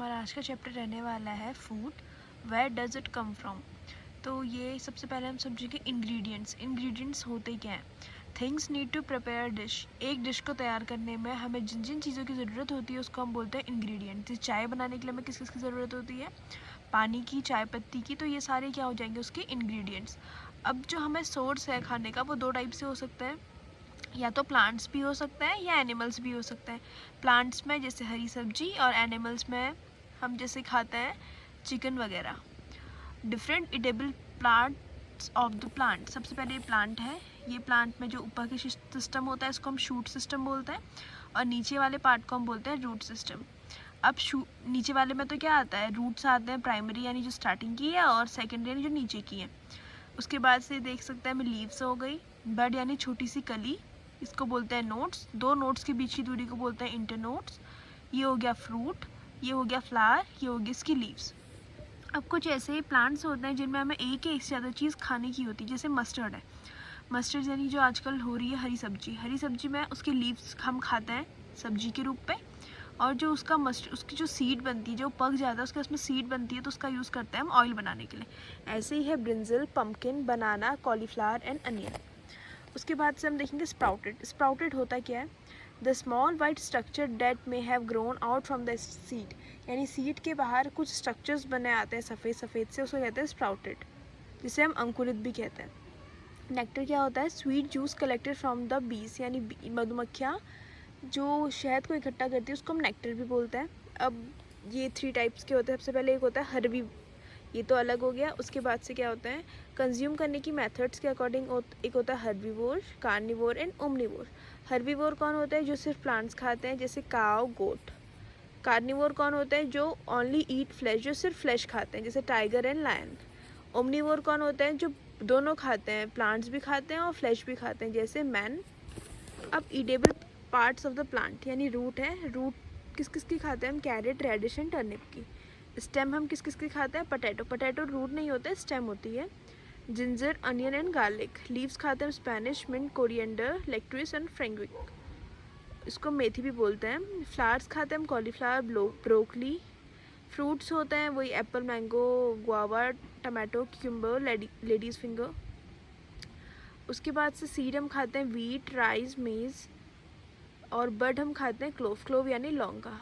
हमारा आज का चैप्टर रहने वाला है food, where does it come from. तो ये सबसे पहले हम समझेंगे इंग्रेडिएंट्स। इंग्रेडिएंट्स होते क्या हैं? Things need to prepare dish. एक डिश को तैयार करने में हमें जिन जिन चीज़ों की ज़रूरत होती है उसको हम बोलते हैं इंग्रेडिएंट। जैसे चाय बनाने के लिए हमें किस किस की ज़रूरत होती है? पानी की, चाय पत्ती की। तो ये सारे क्या हो जाएंगे? उसके इंग्रेडिएंट्स। अब जो हमें सोर्स है खाने का वो दो टाइप से हो सकता है, या तो प्लांट्स भी हो सकता है या एनिमल्स भी हो सकता है। प्लांट्स में जैसे हरी सब्जी, और एनिमल्स में हम जैसे खाते हैं चिकन वगैरह। Different edible parts of the plant. सबसे पहले ये प्लांट है। ये प्लांट में जो ऊपर के सिस्टम होता है इसको हम शूट सिस्टम बोलते हैं, और नीचे वाले पार्ट को हम बोलते हैं रूट सिस्टम। अब नीचे वाले में तो क्या आता है? रूट्स आते हैं, प्राइमरी यानी जो स्टार्टिंग की है, और सेकेंडरी यानी जो नीचे की है। उसके बाद से देख सकते हैं हमें लीव्स हो गई। बड यानी छोटी सी कली, इसको बोलते हैं नोट्स। दो नोट्स के बीच की दूरी को बोलते हैं इंटरनोट्स। ये हो गया फ्रूट, ये हो गया फ्लावर, ये हो गई इसकी लीव्स। अब कुछ ऐसे प्लांट्स होते हैं जिनमें हमें एक या एक से ज़्यादा चीज़ खाने की होती है। जैसे मस्टर्ड है। मस्टर्ड यानी जो आजकल हो रही है हरी सब्जी। हरी सब्जी में उसकी लीव्स हम खाते हैं सब्जी के रूप पे, और जो उसका उसकी जो सीड बनती है, जो पक जाता है उसके उसमें सीड बनती है, तो उसका यूज़ करते हैं हम ऑयल बनाने के लिए। ऐसे ही है brinjal, pumpkin, banana, cauliflower and onion. उसके बाद से हम देखेंगे स्प्राउटेड। स्प्राउटेड होता क्या है? The small white structure that may have grown out from the seed. यानी सीड के बाहर कुछ स्ट्रक्चर्स बने आते हैं सफ़ेद सफ़ेद से, उसको कहते हैं स्प्राउटेड, जिसे हम अंकुरित भी कहते हैं। नेक्टर क्या होता है? Sweet juice collected from the bees, यानी मधुमक्खियाँ जो शहद को इकट्ठा करती है उसको हम नेक्टर भी बोलते हैं। अब ये 3 टाइप्स के होते हैं। सबसे पहले एक होता है हर्बी, ये तो अलग हो गया। उसके बाद से क्या होता है? कंज्यूम करने की मेथड्स के अकॉर्डिंग एक होता है herbivore, carnivore and omnivore. Herbivore कौन होता है? जो सिर्फ प्लांट्स खाते हैं, जैसे काव, गोट। कार्निवोर कौन होता है? जो ओनली ईट फ्लैश, जो सिर्फ फ्लैश खाते हैं, जैसे टाइगर एंड लायन। ओमनीवोर कौन होता है? जो दोनों खाते हैं, प्लांट्स भी खाते हैं और फ्लैश भी खाते हैं, जैसे मैन। अब edible parts of the plant, यानी रूट है। रूट किस किस की खाते हैं हम? कैरेट, रेडिश एंड टर्निप की। स्टेम हम किस किस की खाते हैं? पोटैटो। पोटैटो रूट नहीं होता है, स्टेम होती है। Ginger, onion and garlic. Leaves खाते हैं स्पेनिश, मिंट, कोरिएंडर, लेक्ट्रिस एंड फ्रेंगविक, इसको मेथी भी बोलते हैं। फ्लावर्स खाते हैं हम कॉलीफ्लावर, ब्रोकली। फ्रूट्स होते हैं वही apple, mango, guava, tomato, cucumber, ladies finger. उसके बाद से सीड हम खाते हैं वीट, राइस, मेज़, और बड हम खाते हैं क्लोव। क्लोव यानी लौंगा।